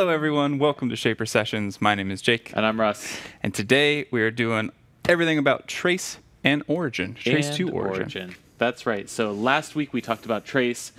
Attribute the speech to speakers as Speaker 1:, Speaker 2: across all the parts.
Speaker 1: Hello everyone, welcome to Shaper Sessions. My name is Jake.
Speaker 2: And I'm Russ.
Speaker 1: And today we are doing everything about trace and origin. Trace to origin.
Speaker 2: That's right. So last week we talked about trace.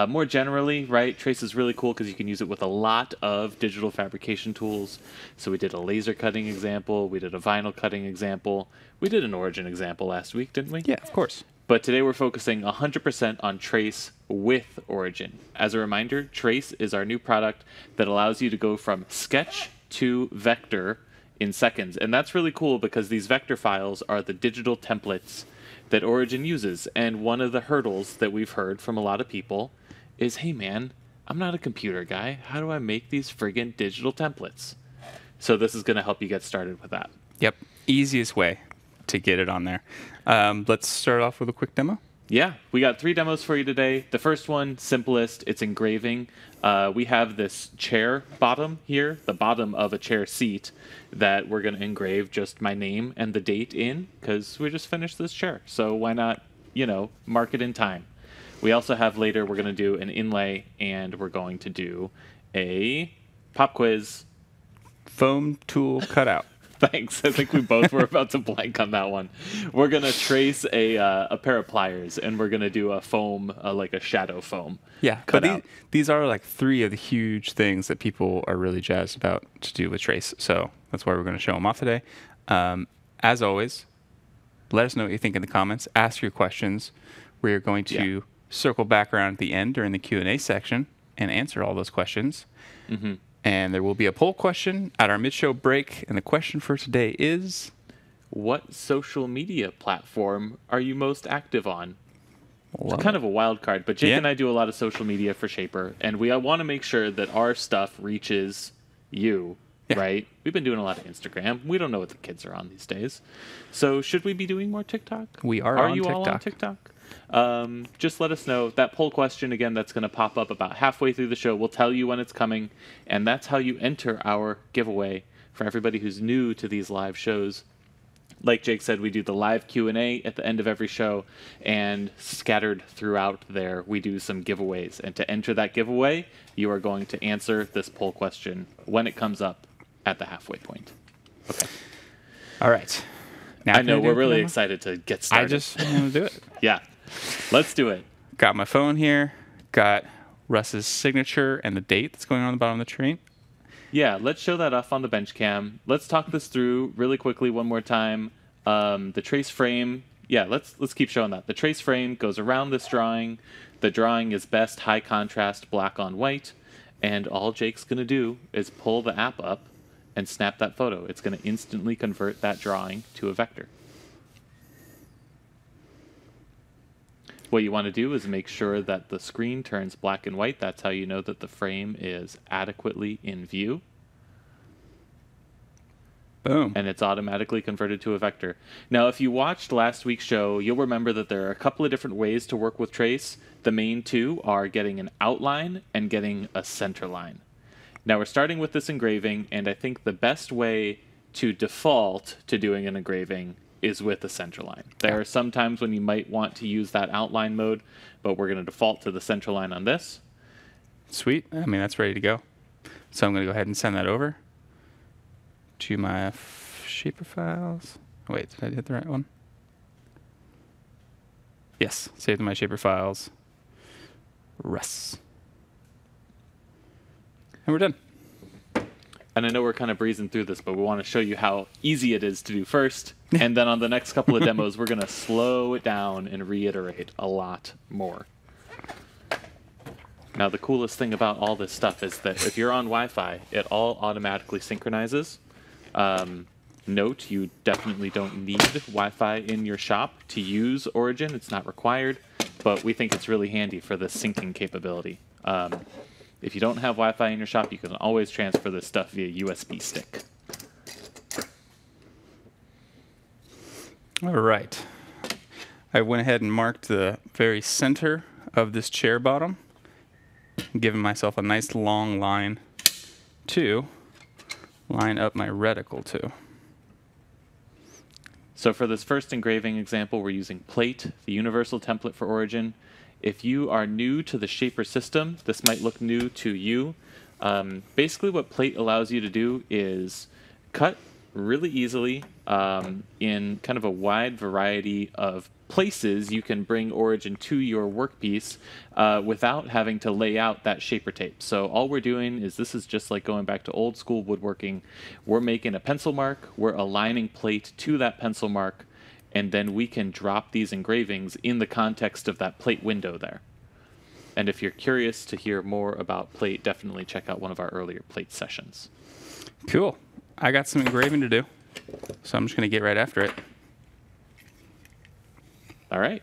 Speaker 2: More generally, right, trace is really cool because you can use it with a lot of digital fabrication tools. So we did a laser cutting example, we did a vinyl cutting example, we did an origin example last week, didn't we?
Speaker 1: Yeah, of course.
Speaker 2: But today we're focusing 100% on trace with origin. As a reminder, trace is our new product that allows you to go from sketch to vector in seconds. And that's really cool because these vector files are the digital templates that Origin uses. And one of the hurdles that we've heard from a lot of people is, hey man, I'm not a computer guy. How do I make these friggin' digital templates? So this is going to help you get started with that.
Speaker 1: Yep, easiest way to get it on there. Let's start off with a quick demo.
Speaker 2: Yeah, we got 3 demos for you today. The first one, simplest, it's engraving. We have this chair bottom here, the bottom of a chair seat, that we're going to engrave just my name and the date in, because we just finished this chair. So why not, mark it in time. We also have later, we're going to do an inlay, and we're going to do a pop quiz.
Speaker 1: Foam tool cutout.
Speaker 2: Thanks. I think we both were about to blank on that one. We're going to trace a pair of pliers, and we're going to do a foam, like a shadow foam.
Speaker 1: Yeah, but these are like 3 of the huge things that people are really jazzed about to do with trace. So that's why we're going to show them off today. As always, let us know what you think in the comments. Ask your questions. We're going to circle back around at the end during the Q&A section and answer all those questions. Mm-hmm. And there will be a poll question at our mid-show break. And the question for today is,
Speaker 2: what social media platform are you most active on?
Speaker 1: Well,
Speaker 2: it's kind of a wild card, but Jake and I do a lot of social media for Shaper, and we want to make sure that our stuff reaches you, right? We've been doing a lot of Instagram. We don't know what the kids are on these days. So should we be doing more TikTok?
Speaker 1: We are on TikTok.
Speaker 2: Are you all on TikTok? Just let us know. That poll question, again, that's going to pop up about halfway through the show. We'll tell you when it's coming, and that's how you enter our giveaway for everybody who's new to these live shows. Like Jake said, we do the live Q&A at the end of every show, and scattered throughout there, we do some giveaways. And to enter that giveaway, you are going to answer this poll question when it comes up at the halfway point. Okay.
Speaker 1: All right. Now
Speaker 2: I know, we're really excited to get started.
Speaker 1: I just want to do it.
Speaker 2: Yeah. Let's do it.
Speaker 1: Got my phone here. Got Russ's signature and the date that's going on the bottom of the train.
Speaker 2: Yeah, let's show that off on the bench cam. Let's talk this through really quickly one more time. The trace frame. Yeah, let's keep showing that. The trace frame goes around this drawing. The drawing is best high contrast black on white. And all Jake's going to do is pull the app up and snap that photo. It's going to instantly convert that drawing to a vector. What you want to do is make sure that the screen turns black and white. That's how you know that the frame is adequately in view.
Speaker 1: Boom.
Speaker 2: And it's automatically converted to a vector. Now, if you watched last week's show, you'll remember that there are a couple of different ways to work with trace. The main 2 are getting an outline and getting a center line. Now, we're starting with this engraving, and I think the best way to default to doing an engraving is with a center line. There are some times when you might want to use that outline mode, but we're going to default to the center line on this.
Speaker 1: Sweet. I mean, that's ready to go. So I'm going to go ahead and send that over to my Shaper files. Wait, did I hit the right one? Yes, save to my Shaper files. Russ. And we're done.
Speaker 2: And I know we're kind of breezing through this, but we want to show you how easy it is to do first. And then on the next couple of demos, we're going to slow it down and reiterate a lot more. Now, the coolest thing about all this stuff is that if you're on Wi-Fi, it all automatically synchronizes. Note, you definitely don't need Wi-Fi in your shop to use Origin. It's not required, but we think it's really handy for the syncing capability. If you don't have Wi-Fi in your shop, you can always transfer this stuff via USB stick.
Speaker 1: All right. I went ahead and marked the very center of this chair bottom, giving myself a nice long line to line up my reticle to.
Speaker 2: So for this first engraving example, we're using plate, the universal template for Origin. If you are new to the Shaper system, this might look new to you. Basically, what plate allows you to do is cut really easily in kind of a wide variety of places. You can bring origin to your workpiece without having to lay out that shaper tape. So all we're doing is, this is just like going back to old school woodworking. We're making a pencil mark, we're aligning plate to that pencil mark, and then we can drop these engravings in the context of that plate window there. And if you're curious to hear more about plate, definitely check out one of our earlier plate sessions.
Speaker 1: Cool. I got some engraving to do, so I'm just going to get right after it.
Speaker 2: All right.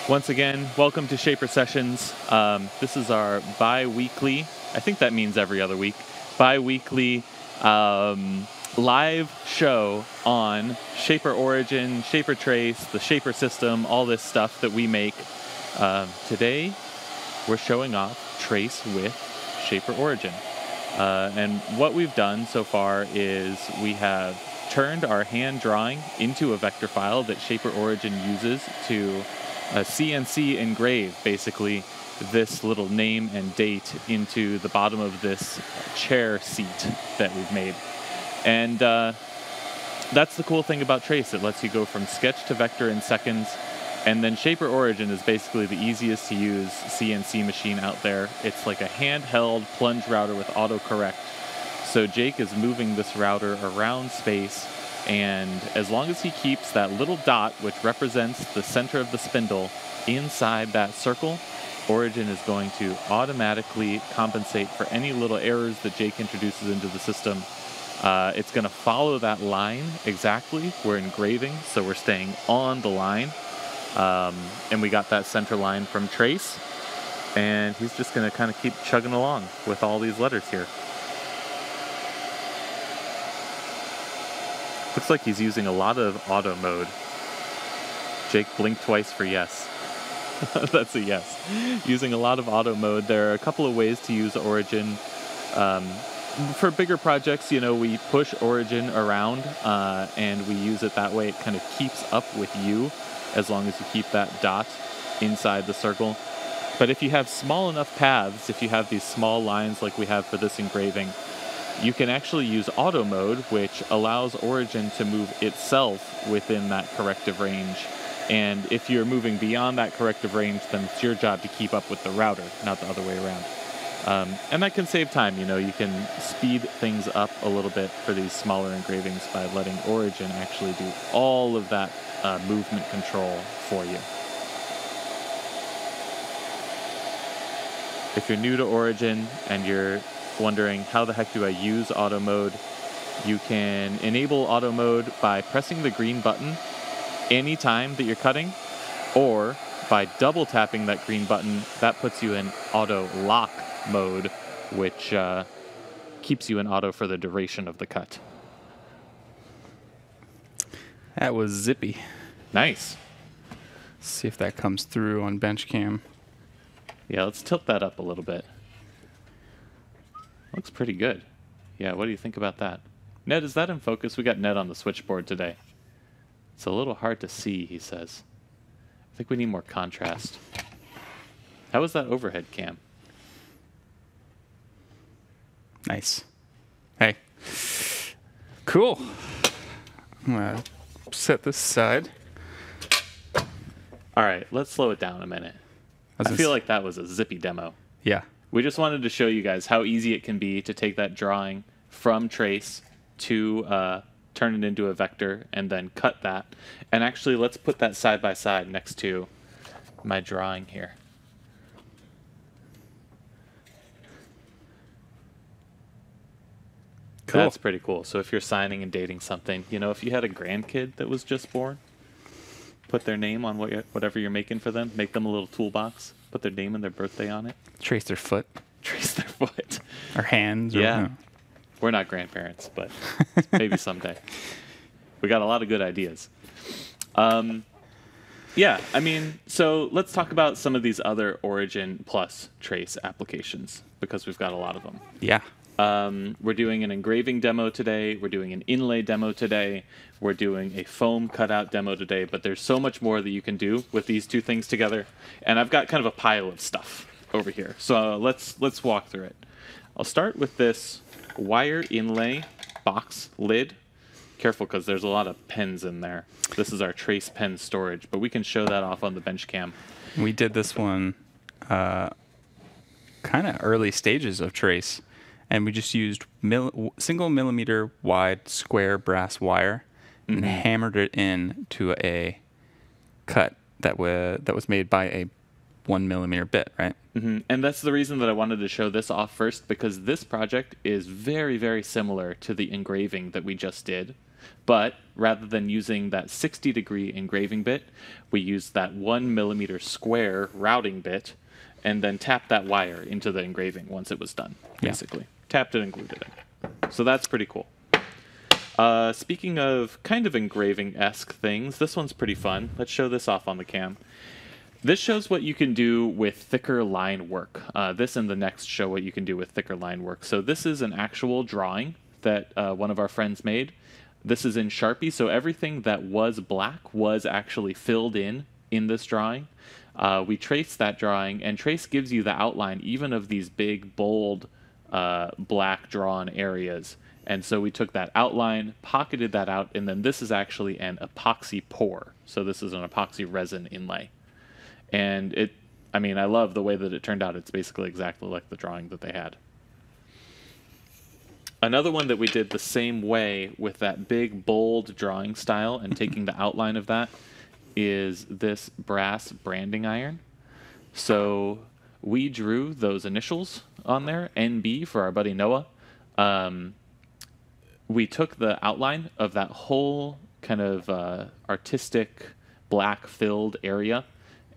Speaker 2: Once again, welcome to Shaper Sessions. This is our bi-weekly, I think that means every other week, bi-weekly live show on Shaper Origin, Shaper Trace, the Shaper system, all this stuff that we make. Today, we're showing off Trace with Shaper Origin. And what we've done so far is we have turned our hand drawing into a vector file that Shaper Origin uses to CNC engrave, basically, this little name and date into the bottom of this chair seat that we've made. And that's the cool thing about Trace. It lets you go from sketch to vector in seconds. And then Shaper Origin is basically the easiest to use CNC machine out there. It's like a handheld plunge router with autocorrect. So Jake is moving this router around space, and as long as he keeps that little dot, which represents the center of the spindle, inside that circle, Origin is going to automatically compensate for any little errors that Jake introduces into the system. It's going to follow that line exactly. We're engraving, so we're staying on the line. And we got that center line from Trace, and he's just going to kind of keep chugging along with all these letters here. Looks like he's using a lot of auto mode. Jake, blink twice for yes. That's a yes. Using a lot of auto mode. There are a couple of ways to use Origin. For bigger projects, you know, we push Origin around and we use it that way. It kind of keeps up with you as long as you keep that dot inside the circle. But if you have small enough paths, if you have these small lines like we have for this engraving, you can actually use auto mode, which allows Origin to move itself within that corrective range. And if you're moving beyond that corrective range, then it's your job to keep up with the router, not the other way around. And that can save time. You know, you can speed things up a little bit for these smaller engravings by letting Origin actually do all of that movement control for you. If you're new to Origin and you're wondering how the heck do I use auto mode, you can enable auto mode by pressing the green button anytime that you're cutting, or by double tapping that green button. That puts you in auto lock mode, which keeps you in auto for the duration of the cut.
Speaker 1: That was zippy.
Speaker 2: Nice.
Speaker 1: Let's see if that comes through on bench cam.
Speaker 2: Yeah, let's tilt that up a little bit. Looks pretty good. Yeah, what do you think about that? Ned, is that in focus? We got Ned on the switchboard today. It's a little hard to see, he says. I think we need more contrast. How was that overhead cam?
Speaker 1: Nice. Hey. Cool. I'm going to set this aside.
Speaker 2: All right, let's slow it down a minute. I feel like that was a zippy demo.
Speaker 1: Yeah.
Speaker 2: We just wanted to show you guys how easy it can be to take that drawing from Trace to turn it into a vector and then cut that. And actually, let's put that side by side next to my drawing here. Cool. That's pretty cool. So if you're signing and dating something, you know, if you had a grandkid that was just born, put their name on whatever you're making for them. Make them a little toolbox. Put their name and their birthday on it.
Speaker 1: Trace their foot.
Speaker 2: Trace their foot.
Speaker 1: Or hands.
Speaker 2: Yeah.
Speaker 1: Or, no.
Speaker 2: We're not grandparents, but maybe someday. We got a lot of good ideas. Yeah, I mean, so let's talk about some of these other Origin plus Trace applications, because we've got a lot of them.
Speaker 1: Yeah.
Speaker 2: We're doing an engraving demo today. We're doing an inlay demo today. We're doing a foam cutout demo today. But there's so much more that you can do with these two things together. And I've got kind of a pile of stuff over here. So let's walk through it. I'll start with this wire inlay box lid. Careful, because there's a lot of pens in there. This is our trace pen storage, but we can show that off on the bench cam.
Speaker 1: We did this one kind of early stages of trace, and we just used single millimeter wide square brass wire and hammered it in to a cut that was made by a 1 millimeter bit, right?
Speaker 2: And that's the reason that I wanted to show this off first, because this project is very, very similar to the engraving that we just did. But rather than using that 60-degree engraving bit, we used that 1 millimeter square routing bit and then tapped that wire into the engraving once it was done, basically. Yeah. Tapped it and glued it in. So that's pretty cool. Speaking of kind of engraving-esque things, this one's pretty fun. Let's show this off on the cam. This shows what you can do with thicker line work. This and the next show what you can do with thicker line work. So this is an actual drawing that one of our friends made. This is in Sharpie, so everything that was black was actually filled in this drawing. We traced that drawing, and trace gives you the outline even of these big, bold, black drawn areas. And so we took that outline, pocketed that out, and then this is actually an epoxy pour. So this is an epoxy resin inlay. And I love the way that it turned out. It's basically exactly like the drawing that they had. Another one that we did the same way with that big, bold drawing style and taking the outline of that is this brass branding iron. So we drew those initials on there, NB for our buddy Noah. We took the outline of that whole kind of artistic black-filled area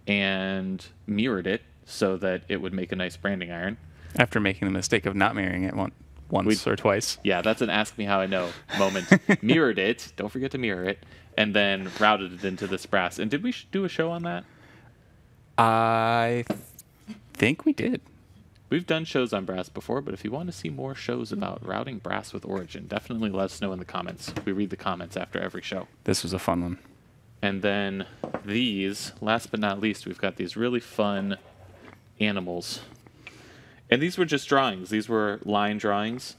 Speaker 2: and mirrored it so that it would make a nice branding iron.
Speaker 1: After making the mistake of not mirroring it once or twice.
Speaker 2: Yeah, that's an ask me how I know moment. Mirrored it. Don't forget to mirror it. And then routed it into this brass. And did we do a show on that?
Speaker 1: I think we did.
Speaker 2: We've done shows on brass before, but if you want to see more shows about routing brass with origin, definitely let us know in the comments. We read the comments after every show.
Speaker 1: This was a fun one.
Speaker 2: And then these, last but not least, we've got these really fun animals. And these were just drawings. These were line drawings.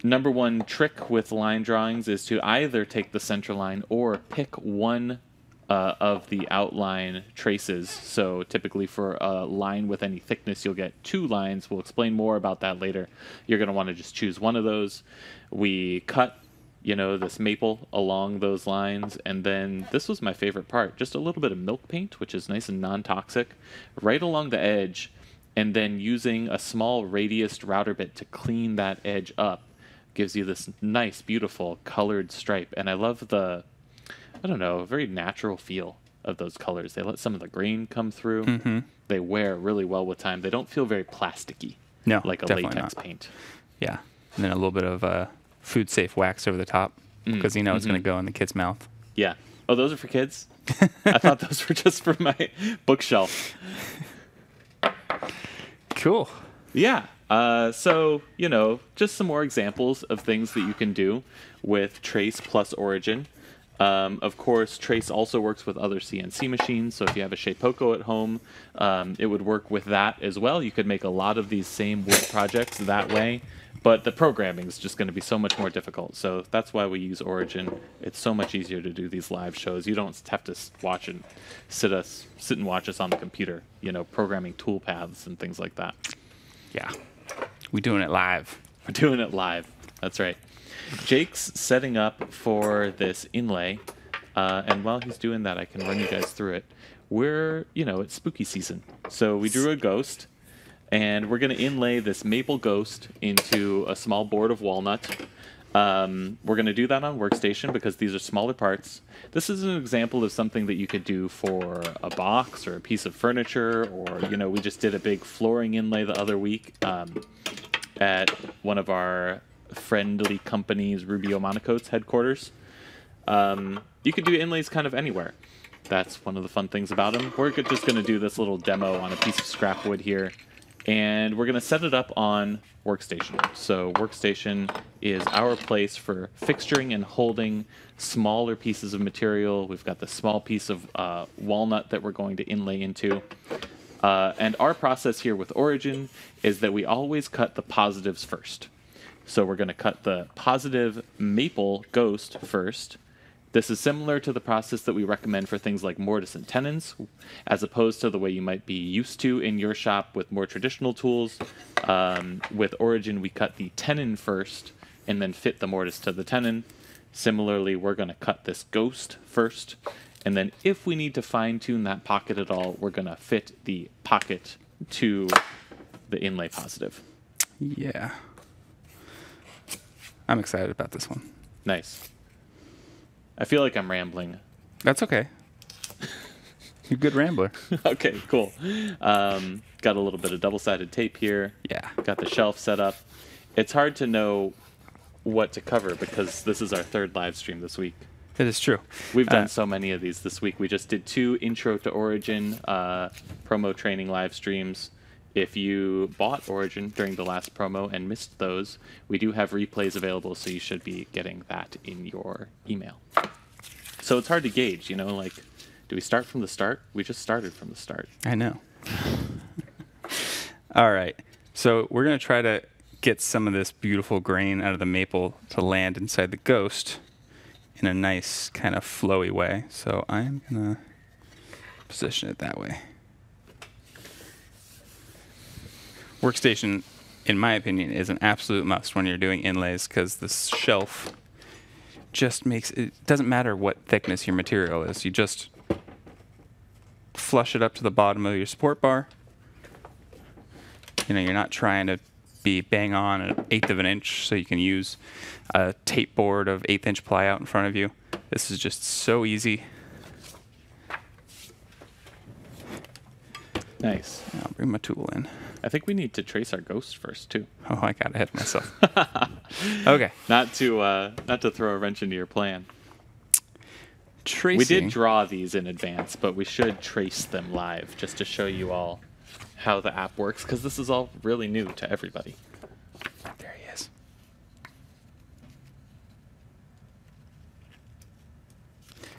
Speaker 2: Number one trick with line drawings is to either take the center line or pick one of the outline traces. So typically for a line with any thickness, you'll get 2 lines. We'll explain more about that later. You're going to want to just choose one of those. We cut, this maple along those lines. And then this was my favorite part. Just a little bit of milk paint, which is nice and non-toxic, right along the edge. And then using a small radiused router bit to clean that edge up gives you this nice, beautiful colored stripe. And I love the, very natural feel of those colors. They let some of the green come through. Mm-hmm. They wear really well with time. They don't feel very plasticky, like a latex paint.
Speaker 1: Yeah. And then a little bit of food-safe wax over the top because it's going to go in the kid's mouth.
Speaker 2: Yeah. Oh, those are for kids? I thought those were just for my bookshelf.
Speaker 1: Cool.
Speaker 2: Yeah. So, just some more examples of things that you can do with trace plus origin. Of course, trace also works with other CNC machines. So if you have a Shapeoko at home, it would work with that as well. You could make a lot of these same wood projects that way. But the programming is just going to be so much more difficult. So that's why we use Origin. It's so much easier to do these live shows. You don't have to watch and sit and watch us on the computer, programming tool paths and things like that.
Speaker 1: Yeah. We're doing it live.
Speaker 2: We're doing it live. That's right. Jake's setting up for this inlay. And while he's doing that, I can run you guys through it. We're, it's spooky season. So we drew a ghost. And we're going to inlay this maple ghost into a small board of walnut. We're going to do that on Workstation because these are smaller parts. This is an example of something that you could do for a box or a piece of furniture, or, we just did a big flooring inlay the other week at one of our friendly companies, Rubio Monacote's headquarters. You could do inlays kind of anywhere. That's one of the fun things about them. We're just going to do this little demo on a piece of scrap wood here. and we're going to set it up on Workstation. So Workstation is our place for fixturing and holding smaller pieces of material. We've got the small piece of walnut that we're going to inlay into. And our process here with Origin is that we always cut the positives first. So we're going to cut the positive maple ghost first. This is similar to the process that we recommend for things like mortise and tenons, as opposed to the way you might be used to in your shop with more traditional tools. With Origin, we cut the tenon first and then fit the mortise to the tenon. Similarly, we're going to cut this ghost first, and then if we need to fine-tune that pocket at all, we're going to fit the pocket to the inlay positive.
Speaker 1: Yeah. I'm excited about this one.
Speaker 2: Nice. I feel like I'm rambling.
Speaker 1: That's okay. You're a good rambler.
Speaker 2: Okay, cool. Got a little bit of double-sided tape here.
Speaker 1: Yeah.
Speaker 2: Got the shelf set up. It's hard to know what to cover because this is our third live stream this week.
Speaker 1: It is true.
Speaker 2: We've done so many of these this week. We just did 2 Intro to Origin promo training live streams. If you bought Origin during the last promo and missed those, we do have replays available, so you should be getting that in your email. So it's hard to gauge, you know, like, do we start from the start? We just started from the start.
Speaker 1: I know. All right. So we're going to try to get some of this beautiful grain out of the maple to land inside the ghost in a nice kind of flowy way. So I'm going to position it that way. Workstation, in my opinion, is an absolute must when you're doing inlays because this shelf just makes it doesn't matter what thickness your material is. You just flush it up to the bottom of your support bar. You know, you're not trying to be bang on an 1/8 of an inch so you can use a tape board of 1/8 inch ply out in front of you. This is just so easy.
Speaker 2: Nice.
Speaker 1: I'll bring my tool in.
Speaker 2: I think we need to trace our ghost first, too.
Speaker 1: Oh, I got ahead of myself. Okay.
Speaker 2: Not to throw a wrench into your plan.
Speaker 1: Tracing.
Speaker 2: We did draw these in advance, but we should trace them live just to show you all how the app works, because this is all really new to everybody.
Speaker 1: There he is.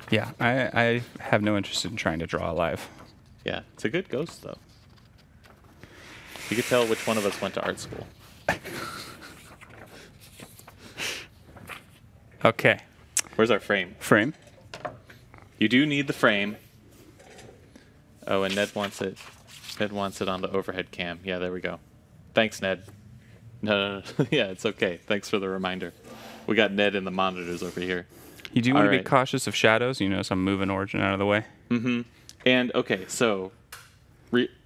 Speaker 1: Yeah, I have no interest in trying to draw live.
Speaker 2: Yeah, it's a good ghost, though. You could tell which one of us went to art school.
Speaker 1: Okay.
Speaker 2: Where's our frame?
Speaker 1: Frame.
Speaker 2: You do need the frame. Oh, and Ned wants it. Ned wants it on the overhead cam. Yeah, there we go. Thanks, Ned. No. Yeah, it's okay. Thanks for the reminder. We got Ned in the monitors over here.
Speaker 1: You do want to be cautious of shadows. You notice I'm moving Origin out of the way.
Speaker 2: Mm-hmm. And, okay, so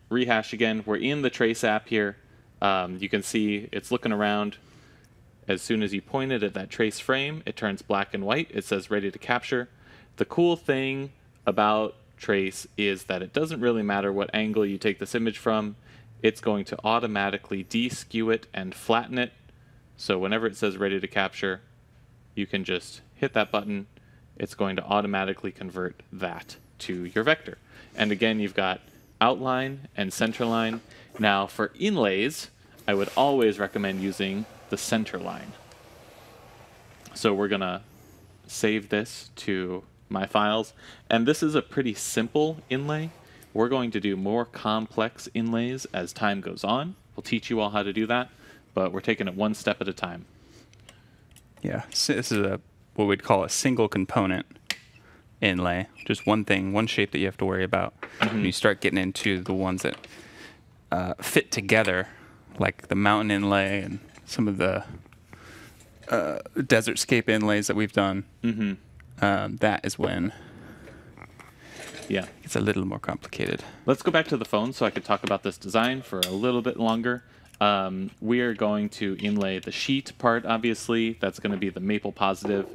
Speaker 2: rehash again. We're in the Trace app here. You can see it's looking around. As soon as you point it at that trace frame, it turns black and white. It says ready to capture. The cool thing about Trace is that it doesn't really matter what angle you take this image from. It's going to automatically de-skew it and flatten it. So whenever it says ready to capture, you can just hit that button. It's going to automatically convert that to your vector. And again, you've got outline and center line. Now for inlays, I would always recommend using the center line. So we're gonna save this to my files, and this is a pretty simple inlay. We're going to do more complex inlays as time goes on. We'll teach you all how to do that, but we're taking it one step at a time.
Speaker 1: Yeah, so this is what we'd call a single component inlay. Just one thing, one shape that you have to worry about.
Speaker 2: Mm-hmm.
Speaker 1: When you start getting into the ones that fit together, like the mountain inlay and some of the desertscape inlays that we've done, that is when it's a little more complicated.
Speaker 2: Let's go back to the phone so I could talk about this design for a little bit longer. We are going to inlay the sheet part, obviously. That's going to be the maple positive.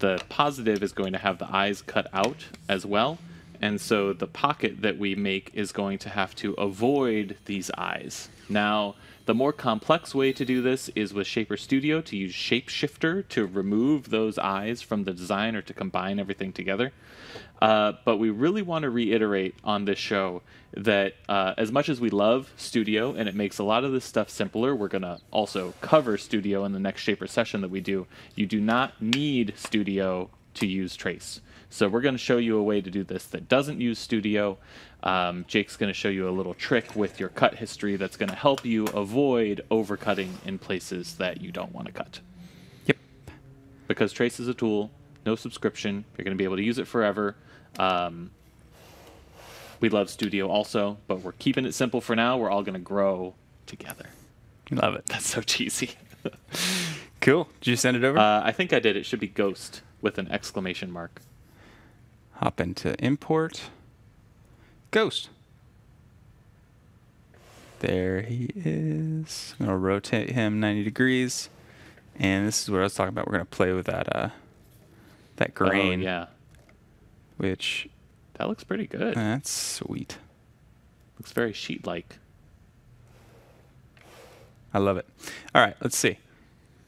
Speaker 2: The positive is going to have the eyes cut out as well, And so the pocket that we make is going to have to avoid these eyes. Now, the more complex way to do this is with Shaper Studio, to use Shapeshifter to remove those eyes from the design or to combine everything together. But we really want to reiterate on this show that as much as we love Studio and it makes a lot of this stuff simpler, we're going to also cover Studio in the next Shaper session that we do. You do not need Studio to use Trace. So we're going to show you a way to do this that doesn't use Studio. Jake's going to show you a little trick with your cut history that's going to help you avoid overcutting in places that you don't want to cut.
Speaker 1: Yep.
Speaker 2: Because Trace is a tool, no subscription. You're going to be able to use it forever. We love Studio also, but we're keeping it simple for now. We're all going to grow together.
Speaker 1: Love it.
Speaker 2: That's so cheesy.
Speaker 1: Cool. Did you send it over?
Speaker 2: I think I did. It should be Ghost with an exclamation mark.
Speaker 1: Hop into import. Ghost. There he is. I'm going to rotate him 90 degrees. And this is what I was talking about. We're going to play with that grain.
Speaker 2: Oh, yeah.
Speaker 1: Which...
Speaker 2: That looks pretty good.
Speaker 1: That's sweet.
Speaker 2: Looks very sheet-like.
Speaker 1: I love it. All right, let's see.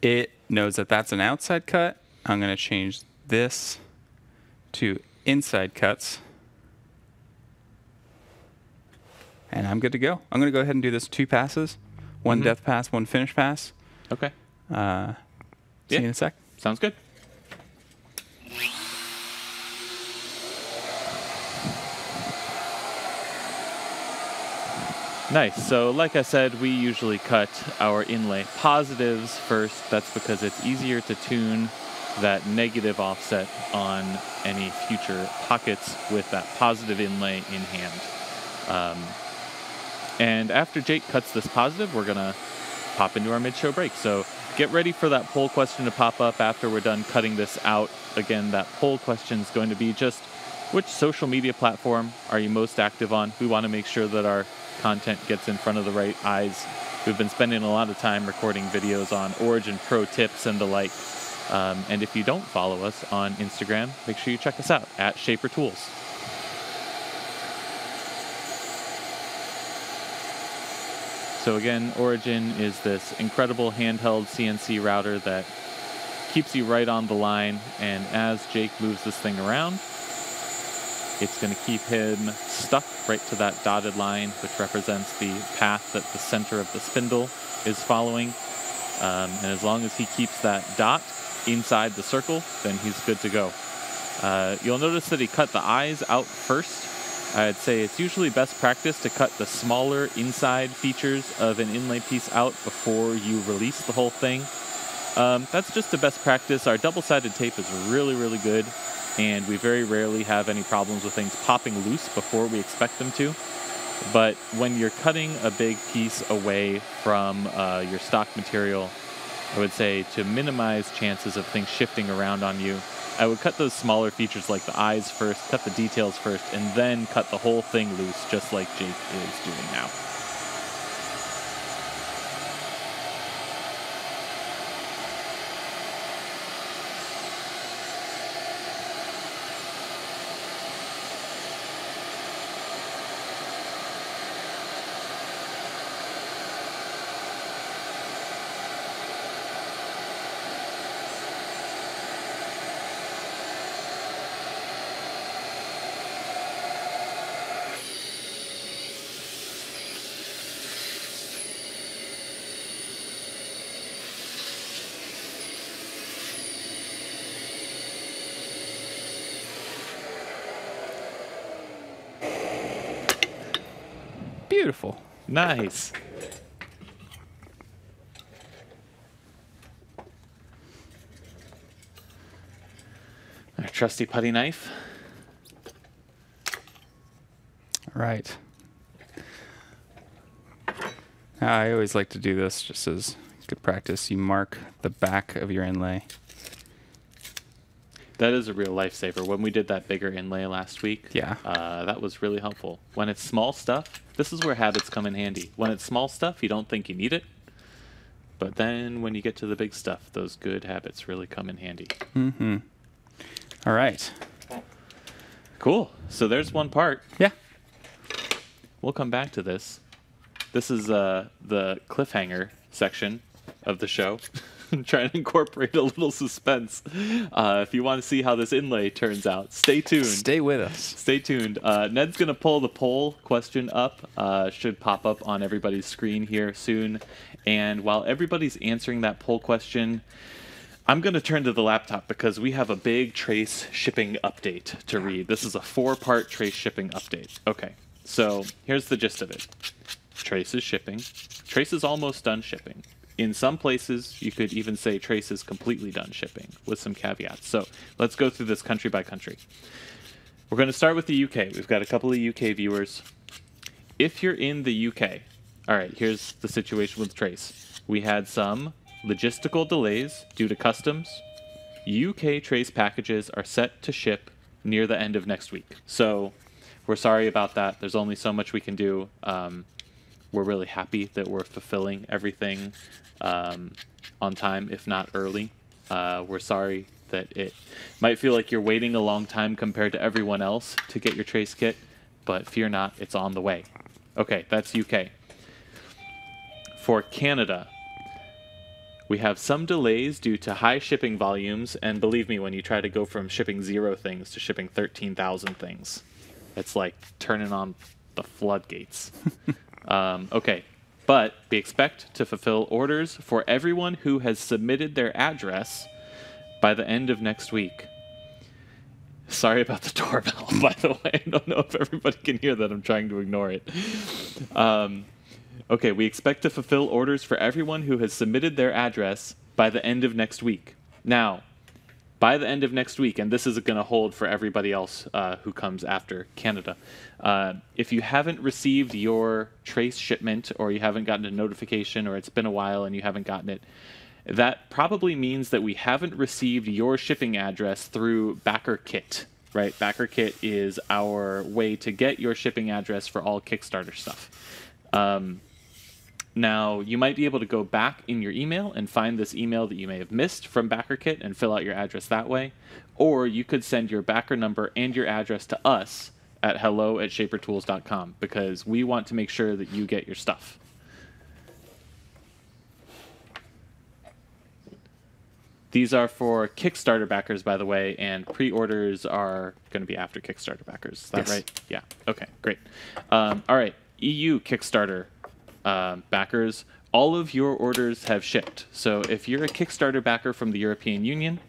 Speaker 1: It knows that that's an outside cut. I'm going to change this to inside cuts. And I'm good to go. I'm going to go ahead and do this 2 passes. 1 depth pass, 1 finish pass.
Speaker 2: Okay.
Speaker 1: See you in a sec.
Speaker 2: Sounds good. Nice. So like I said, we usually cut our inlay positives first. That's because it's easier to tune that negative offset on any future pockets with that positive inlay in hand. And after Jake cuts this positive, we're going to pop into our mid-show break. So get ready for that poll question to pop up after we're done cutting this out. Again, that poll question is going to be just which social media platform are you most active on? We want to make sure that our content gets in front of the right eyes. We've been spending a lot of time recording videos on Origin Pro tips and the like. And if you don't follow us on Instagram, make sure you check us out at Shaper Tools. So again, Origin is this incredible handheld CNC router that keeps you right on the line. And as Jake moves this thing around, it's going to keep him stuck right to that dotted line, which represents the path that the center of the spindle is following. And as long as he keeps that dot inside the circle, then he's good to go. You'll notice that he cut the eyes out first. I'd say it's usually best practice to cut the smaller inside features of an inlay piece out before you release the whole thing. That's just a best practice. Our double-sided tape is really, really good, and we very rarely have any problems with things popping loose before we expect them to. But when you're cutting a big piece away from your stock material, I would say to minimize chances of things shifting around on you, I would cut those smaller features like the eyes first, cut the details first, and then cut the whole thing loose, just like Jake is doing now.
Speaker 1: Beautiful.
Speaker 2: Nice. Our trusty putty knife.
Speaker 1: All right. I always like to do this just as good practice. You mark the back of your inlay.
Speaker 2: That is a real lifesaver. When we did that bigger inlay last week,
Speaker 1: Yeah.
Speaker 2: that was really helpful. When it's small stuff, this is where habits come in handy. When it's small stuff, you don't think you need it. But then when you get to the big stuff, those good habits really come in handy.
Speaker 1: Mm-hmm. All right.
Speaker 2: Cool. So there's one part.
Speaker 1: Yeah.
Speaker 2: We'll come back to this. This is the cliffhanger section of the show. I'm trying to incorporate a little suspense. If you want to see how this inlay turns out, stay tuned.
Speaker 1: Stay with us.
Speaker 2: Stay tuned. Ned's going to pull the poll question up. Should pop up on everybody's screen here soon. And while everybody's answering that poll question, I'm going to turn to the laptop because we have a big Trace shipping update to read. This is a 4-part Trace shipping update. Okay, so here's the gist of it. Trace is shipping. Trace is almost done shipping. In some places, you could even say Trace is completely done shipping with some caveats. So let's go through this country by country. We're going to start with the UK. We've got a couple of UK viewers. If you're in the UK, all right, here's the situation with Trace. We had some logistical delays due to customs. UK Trace packages are set to ship near the end of next week. So we're sorry about that. There's only so much we can do. We're really happy that we're fulfilling everything on time, if not early. We're sorry that it might feel like you're waiting a long time compared to everyone else to get your Trace kit, but fear not, it's on the way. Okay, that's UK. For Canada, we have some delays due to high shipping volumes, and believe me, when you try to go from shipping 0 things to shipping 13,000 things, it's like turning on the floodgates. Okay, but we expect to fulfill orders for everyone who has submitted their address by the end of next week. Sorry about the doorbell, by the way. I don't know if everybody can hear that. I'm trying to ignore it. Okay, we expect to fulfill orders for everyone who has submitted their address by the end of next week. Now, by the end of next week, and this is going to hold for everybody else who comes after Canada, if you haven't received your Trace shipment, or you haven't gotten a notification, or it's been a while and you haven't gotten it, that probably means that we haven't received your shipping address through BackerKit, right? BackerKit is our way to get your shipping address for all Kickstarter stuff. Now, you might be able to go back in your email and find this email that you may have missed from BackerKit and fill out your address that way. Or you could send your backer number and your address to us at hello@shapertools.com because we want to make sure that you get your stuff. These are for Kickstarter backers, by the way, and pre-orders are going to be after Kickstarter backers. Is that
Speaker 1: Yes.
Speaker 2: right? Yeah. Okay, great. All right, EU Kickstarter backers, all of your orders have shipped. So if you're a Kickstarter backer from the European Union,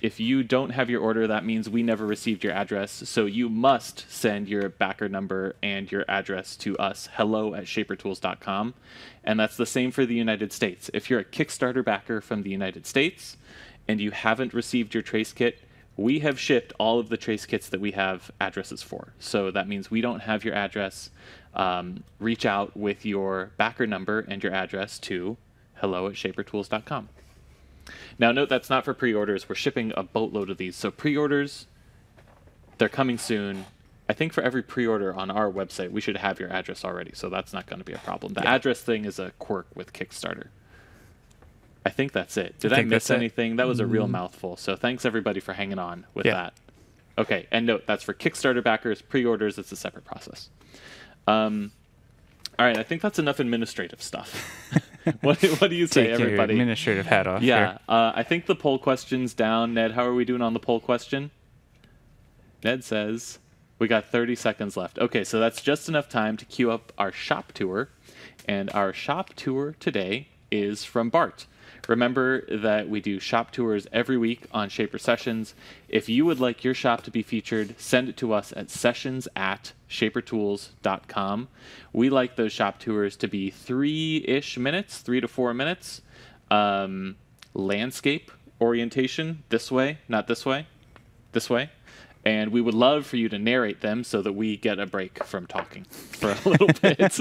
Speaker 2: if you don't have your order, that means we never received your address. So you must send your backer number and your address to us, hello@shapertools.com. And that's the same for the United States. If you're a Kickstarter backer from the United States and you haven't received your Trace kit, we have shipped all of the Trace kits that we have addresses for. So that means we don't have your address. Reach out with your backer number and your address to hello@shapertools.com. Now, note that's not for pre-orders. We're shipping a boatload of these. So pre-orders, they're coming soon. I think for every pre-order on our website, we should have your address already. So that's not going to be a problem. The address thing is a quirk with Kickstarter. I think that's it. Did I miss anything? That was a real mouthful. So thanks, everybody, for hanging on with that. Okay, and note, that's for Kickstarter backers. Pre-orders, it's a separate process. All right, I think that's enough administrative stuff. What do you say,
Speaker 1: Take your
Speaker 2: everybody?
Speaker 1: administrative hat off.
Speaker 2: Yeah,
Speaker 1: here.
Speaker 2: I think the poll question's down. Ned, how are we doing on the poll question? Ned says we got 30 seconds left. Okay, so that's just enough time to queue up our shop tour. And our shop tour today is from Bart. Remember that we do shop tours every week on Shaper Sessions. If you would like your shop to be featured, send it to us at sessions@shapertools.com. We like those shop tours to be 3-ish minutes, 3 to 4 minutes. Landscape orientation, this way, not this way, this way. And we would love for you to narrate them so that we get a break from talking for a little bit.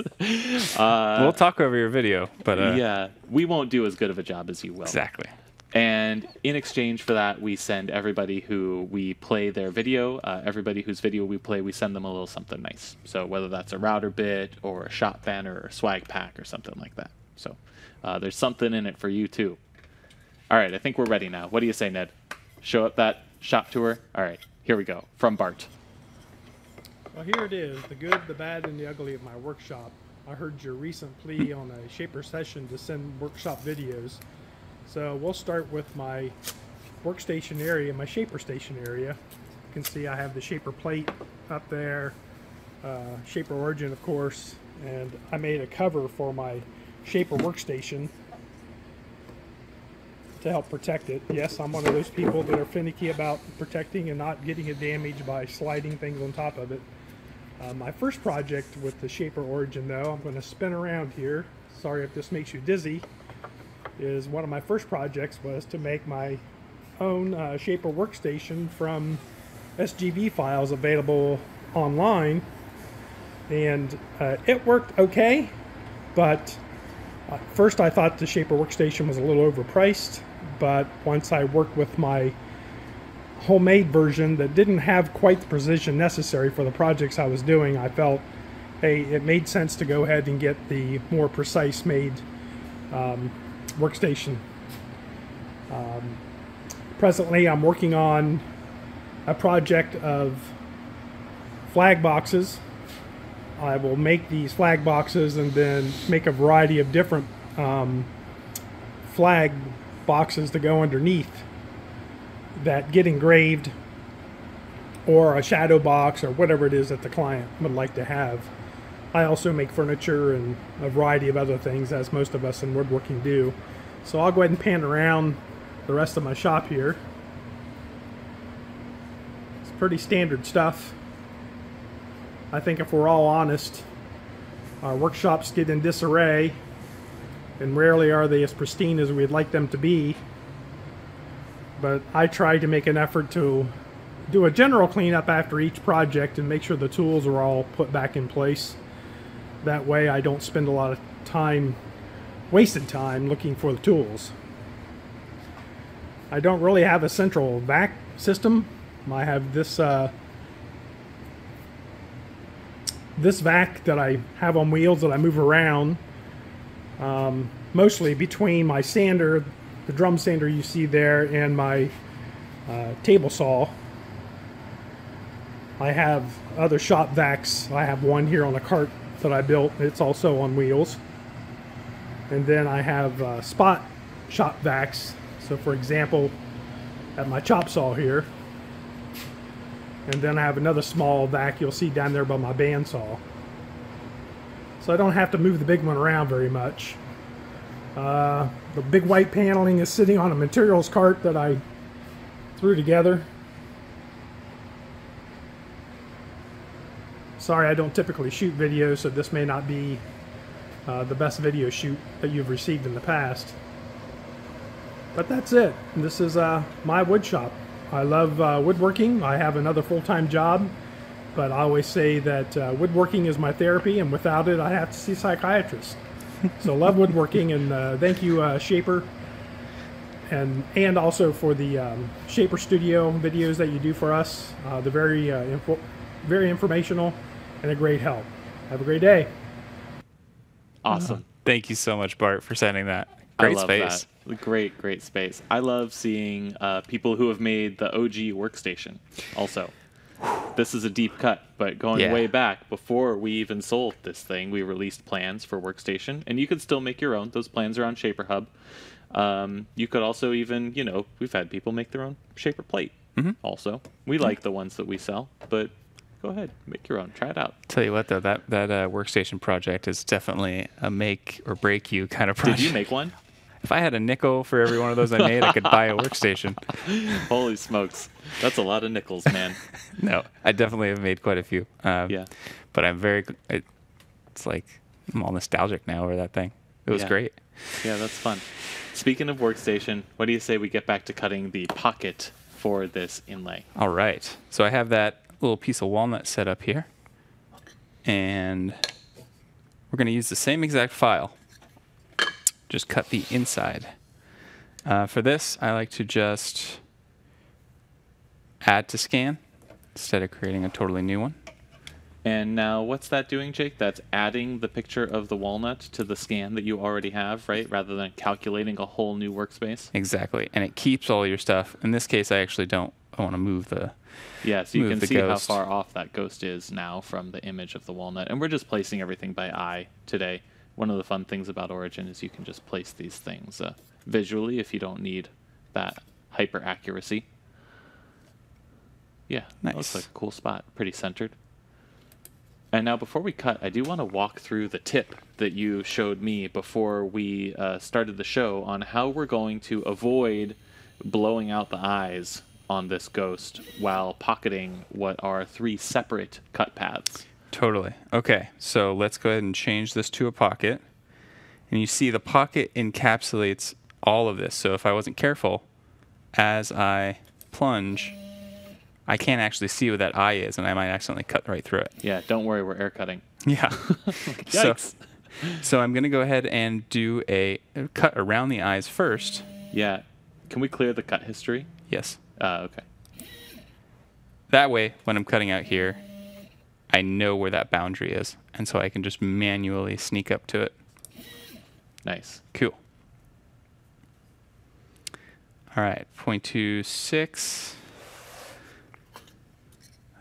Speaker 1: We'll talk over your video, but
Speaker 2: yeah, we won't do as good of a job as you will.
Speaker 1: Exactly.
Speaker 2: And in exchange for that, we send everybody who we play their video, everybody whose video we play, we send them a little something nice. So whether that's a router bit or a shop banner or a swag pack or something like that. So there's something in it for you too. All right, I think we're ready now. What do you say, Ned? Show up that shop tour? All right, Here we go, from Bart.
Speaker 3: Well, here it is, the good, the bad, and the ugly of my workshop. I heard your recent plea on a Shaper session to send workshop videos. So we'll start with my workstation area, my Shaper station area. You can see I have the Shaper plate up there, Shaper Origin, of course, and I made a cover for my Shaper workstation to help protect it. Yes, I'm one of those people that are finicky about protecting and not getting it damaged by sliding things on top of it. My first project with the Shaper Origin, though, I'm going to spin around here. Sorry if this makes you dizzy. Is one of my first projects was to make my own Shaper workstation from SGV files available online, and it worked okay. But first, I thought the Shaper workstation was a little overpriced. But once I worked with my homemade version that didn't have quite the precision necessary for the projects I was doing, I felt, hey, it made sense to go ahead and get the more precise made workstation. Presently, I'm working on a project of flag boxes. I will make these flag boxes and then make a variety of different flag boxes to go underneath that get engraved, or a shadow box, or whatever it is that the client would like to have. I also make furniture and a variety of other things, as most of us in woodworking do. So I'll go ahead and pan around the rest of my shop here. It's pretty standard stuff. I think if we're all honest, our workshops get in disarray, and rarely are they as pristine as we'd like them to be. But I try to make an effort to do a general cleanup after each project and make sure the tools are all put back in place. That way I don't spend a lot of time, wasted time, looking for the tools. I don't really have a central vac system. I have this this vac that I have on wheels that I move around, mostly between my sander, the drum sander you see there, and my table saw. I have other shop vacs. I have one here on a cart that I built. It's also on wheels. And then I have spot shop vacs. So for example, at my chop saw here. And then I have another small vac you'll see down there by my bandsaw. So I don't have to move the big one around very much. The big white paneling is sitting on a materials cart that I threw together. Sorry, I don't typically shoot videos, so this may not be the best video shoot that you've received in the past. But that's it. This is my wood shop. I love woodworking. I have another full-time job, but I always say that woodworking is my therapy, and without it, I have to see a psychiatrist. So love woodworking, and thank you, Shaper, and also for the Shaper Studio videos that you do for us. They're very informational and a great help. Have a great day.
Speaker 2: Awesome.
Speaker 1: Thank you so much, Bart, for sending that. Great
Speaker 2: I love
Speaker 1: space.
Speaker 2: That. Great space. I love seeing people who have made the OG workstation also. This is a deep cut, but going way back, before we even sold this thing, we released plans for workstation, and you could still make your own. Those plans are on Shaper Hub. You could also even, we've had people make their own Shaper plate also. We like the ones that we sell, but go ahead, make your own. Try it out.
Speaker 1: Tell you what, though, that workstation project is definitely a make or break you kind of project.
Speaker 2: Did you make one?
Speaker 1: If I had a nickel for every one of those I made, I could buy a workstation.
Speaker 2: Holy smokes. That's a lot of nickels, man.
Speaker 1: No, I definitely have made quite a few.
Speaker 2: Yeah.
Speaker 1: But it's like I'm all nostalgic now over that thing. It was great.
Speaker 2: Yeah, that's fun. Speaking of workstation, what do you say we get back to cutting the pocket for this inlay?
Speaker 1: All right. So I have that little piece of walnut set up here. And we're going to use the same exact file. Just cut the inside. For this, I like to just add to scan instead of creating a totally new one.
Speaker 2: And now what's that doing, Jake? That's adding the picture of the walnut to the scan that you already have, right? Rather than calculating a whole new workspace?
Speaker 1: Exactly. And it keeps all your stuff. In this case, I actually don't I want to move the
Speaker 2: Yeah, so you
Speaker 1: move
Speaker 2: can
Speaker 1: the
Speaker 2: see how
Speaker 1: ghost.
Speaker 2: far off that ghost is now from the image of the walnut. And we're just placing everything by eye today. One of the fun things about Origin is you can just place these things visually if you don't need that hyper accuracy. Yeah, that looks
Speaker 1: Nice.
Speaker 2: like a cool spot. Pretty centered. And now before we cut, I do want to walk through the tip that you showed me before we started the show on how we're going to avoid blowing out the eyes on this ghost while pocketing what are 3 separate cut paths.
Speaker 1: Totally. Okay, so let's go ahead and change this to a pocket. And you see the pocket encapsulates all of this. So if I wasn't careful, as I plunge, I can't actually see what that eye is, and I might accidentally cut right through it.
Speaker 2: Yeah, don't worry, we're air cutting.
Speaker 1: Yeah.
Speaker 2: Yikes.
Speaker 1: So I'm going to go ahead and do a cut around the eyes first.
Speaker 2: Yeah. Can we clear the cut history?
Speaker 1: Yes.
Speaker 2: Okay.
Speaker 1: That way, when I'm cutting out here, I know where that boundary is, and so I can just manually sneak up to it.
Speaker 2: Nice.
Speaker 1: Cool. All right, 0.26,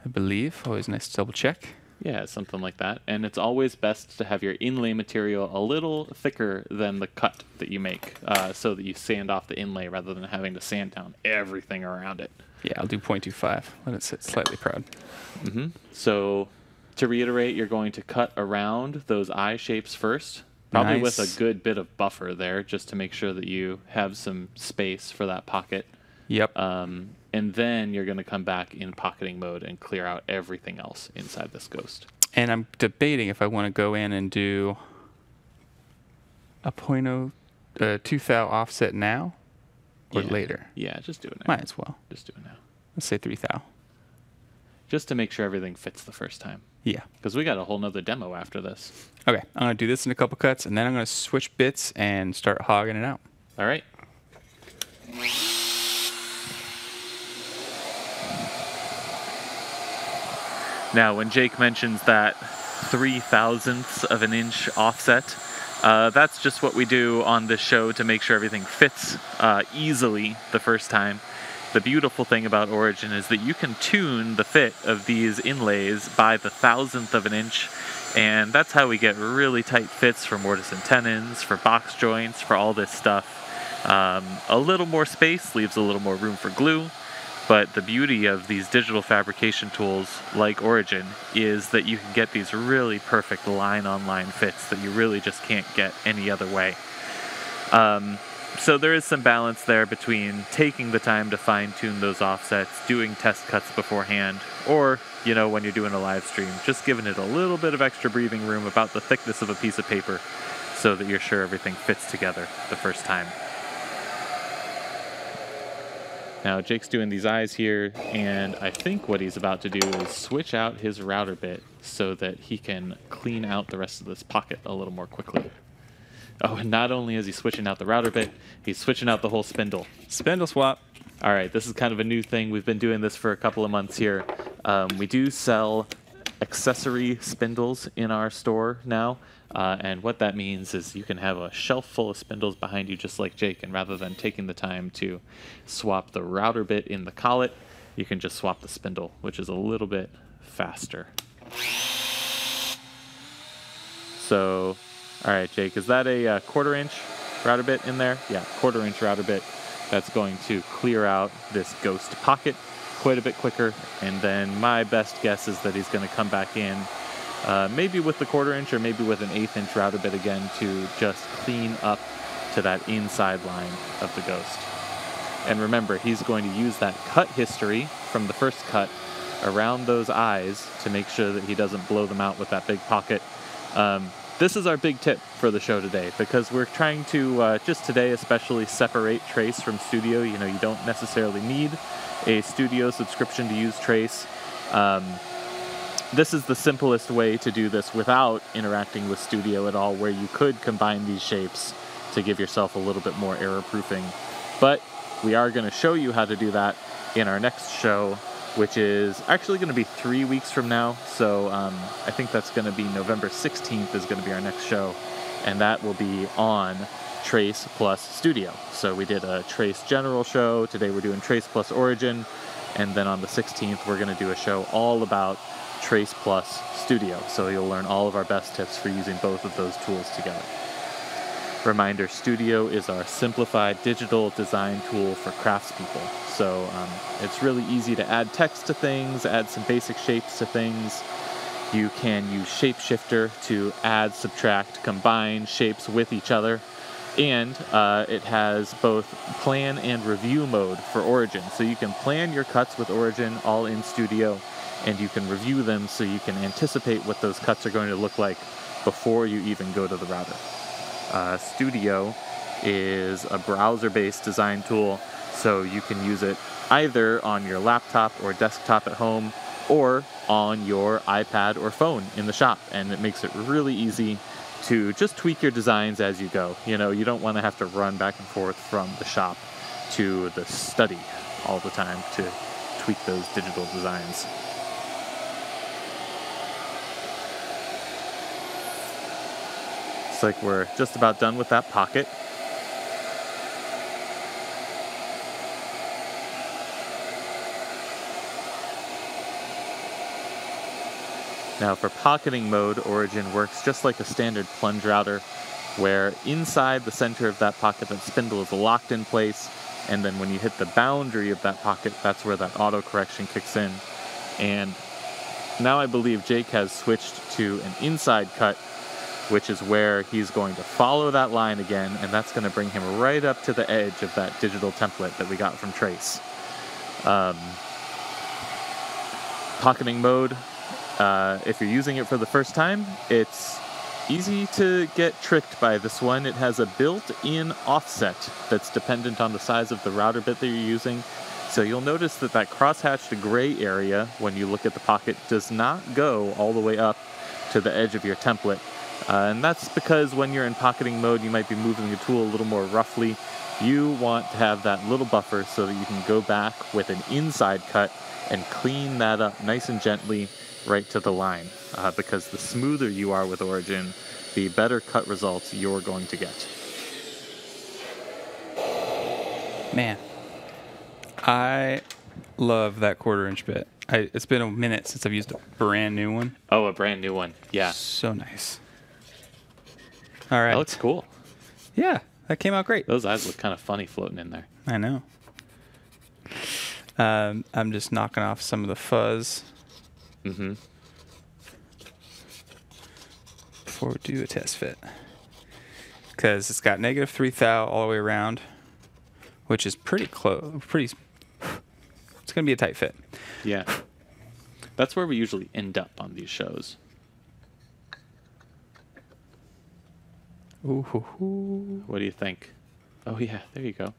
Speaker 1: I believe. Always nice to double check.
Speaker 2: Yeah, something like that. And it's always best to have your inlay material a little thicker than the cut that you make, so that you sand off the inlay rather than having to sand down everything around it.
Speaker 1: Yeah, I'll do 0.25. Let it sit slightly proud.
Speaker 2: So to reiterate, you're going to cut around those eye shapes first, probably with
Speaker 1: Nice.
Speaker 2: a good bit of buffer there, just to make sure that you have some space for that pocket.
Speaker 1: Yep.
Speaker 2: And then you're going to come back in pocketing mode and clear out everything else inside this ghost.
Speaker 1: And I'm debating if I want to go in and do a 0.02 thou offset now or
Speaker 2: Yeah.
Speaker 1: later.
Speaker 2: Yeah, just do it now.
Speaker 1: Might as well.
Speaker 2: Just do it now.
Speaker 1: Let's say 3 thou.
Speaker 2: Just to make sure everything fits the first time.
Speaker 1: Yeah.
Speaker 2: Because we got a whole nother demo after this.
Speaker 1: Okay, I'm going to do this in a couple cuts, and then I'm going to switch bits and start hogging it out.
Speaker 2: All right. Now, when Jake mentions that 0.03 of an inch offset, that's just what we do on this show to make sure everything fits easily the first time. The beautiful thing about Origin is that you can tune the fit of these inlays by the 1,000th of an inch, and that's how we get really tight fits for mortise and tenons, for box joints, for all this stuff. A little more space leaves a little more room for glue, but the beauty of these digital fabrication tools like Origin is that you can get these really perfect line-on-line fits that you really just can't get any other way. So there is some balance there between taking the time to fine-tune those offsets, doing test cuts beforehand, or, you know, when you're doing a live stream, just giving it a little bit of extra breathing room about the thickness of a piece of paper so that you're sure everything fits together the first time. Now Jake's doing these eyes here, and I think what he's about to do is switch out his router bit so that he can clean out the rest of this pocket a little more quickly. Oh, and not only is he switching out the router bit, he's switching out the whole spindle.
Speaker 1: Spindle swap.
Speaker 2: All right, this is kind of a new thing. We've been doing this for a couple of months here. We do sell accessory spindles in our store now, and what that means is you can have a shelf full of spindles behind you just like Jake, and rather than taking the time to swap the router bit in the collet, you can just swap the spindle, which is a little bit faster. So, all right, Jake, is that a 1/4 inch router bit in there? Yeah, 1/4 inch router bit. That's going to clear out this ghost pocket quite a bit quicker, and then my best guess is that he's going to come back in maybe with the 1/4 inch or maybe with an 1/8 inch router bit again to just clean up to that inside line of the ghost. And remember, he's going to use that cut history from the first cut around those eyes to make sure that he doesn't blow them out with that big pocket. This is our big tip for the show today, because we're trying to, just today especially, separate Trace from Studio. You know, you don't necessarily need a Studio subscription to use Trace. This is the simplest way to do this without interacting with Studio at all, where you could combine these shapes to give yourself a little bit more error proofing. But we are going to show you how to do that in our next show, which is actually going to be 3 weeks from now. So I think that's going to be November 16th is going to be our next show, and that will be on Trace plus Studio. So we did a Trace General show. Today we're doing Trace plus Origin. And then on the 16th, we're going to do a show all about Trace plus Studio. So you'll learn all of our best tips for using both of those tools together. Reminder, Studio is our simplified digital design tool for craftspeople. So it's really easy to add text to things, add some basic shapes to things. You can use Shapeshifter to add, subtract, combine shapes with each other. And it has both plan and review mode for Origin. So you can plan your cuts with Origin all in Studio, and you can review them so you can anticipate what those cuts are going to look like before you even go to the router. Studio is a browser-based design tool, so you can use it either on your laptop or desktop at home or on your iPad or phone in the shop, and it makes it really easy to just tweak your designs as you go. You know, you don't want to have to run back and forth from the shop to the study all the time to tweak those digital designs. Looks like we're just about done with that pocket. Now for pocketing mode, Origin works just like a standard plunge router, where inside the center of that pocket, that spindle is locked in place, and then when you hit the boundary of that pocket, that's where that auto correction kicks in. And now I believe Jake has switched to an inside cut, which is where he's going to follow that line again, and that's going to bring him right up to the edge of that digital template that we got from Trace. Pocketing mode, if you're using it for the first time, it's easy to get tricked by this one. It has a built-in offset that's dependent on the size of the router bit that you're using. So you'll notice that that cross-hatched gray area, when you look at the pocket, does not go all the way up to the edge of your template. And that's because when you're in pocketing mode, you might be moving the tool a little more roughly. You want to have that little buffer so that you can go back with an inside cut and clean that up nice and gently right to the line. Because the smoother you are with Origin, the better cut results you're going to get.
Speaker 1: Man, I love that 1/4 inch bit. It's been a minute since I've used a brand new one.
Speaker 2: Oh, a brand new one. Yeah.
Speaker 1: So nice. All right.
Speaker 2: That looks cool.
Speaker 1: Yeah, that came out great.
Speaker 2: Those eyes look kind of funny floating in there.
Speaker 1: I know. I'm just knocking off some of the fuzz.
Speaker 2: Mm-hmm.
Speaker 1: Before we do a test fit. Because it's got -3 thou all the way around, which is pretty close. It's going to be a tight fit.
Speaker 2: Yeah. That's where we usually end up on these shows.
Speaker 1: Ooh, hoo, hoo.
Speaker 2: What do you think? Oh, yeah, there you go.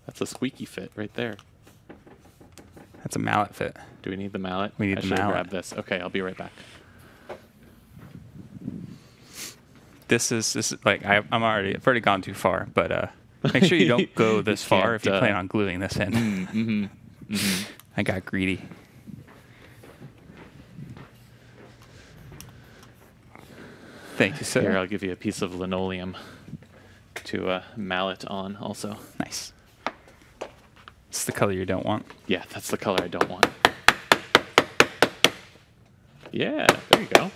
Speaker 2: That's a squeaky fit right there.
Speaker 1: That's a mallet fit.
Speaker 2: Do we need the mallet?
Speaker 1: We need the mallet.
Speaker 2: Grab this. Okay, I'll be right back.
Speaker 1: This is like I've already gone too far, but make sure you don't go this far if you plan on gluing this in.
Speaker 2: Mm-hmm. Mm-hmm.
Speaker 1: I got greedy. Thank you, sir.
Speaker 2: Here, I'll give you a piece of linoleum to mallet on also.
Speaker 1: Nice. It's the color you don't want.
Speaker 2: Yeah, that's the color I don't want. Yeah, there you go.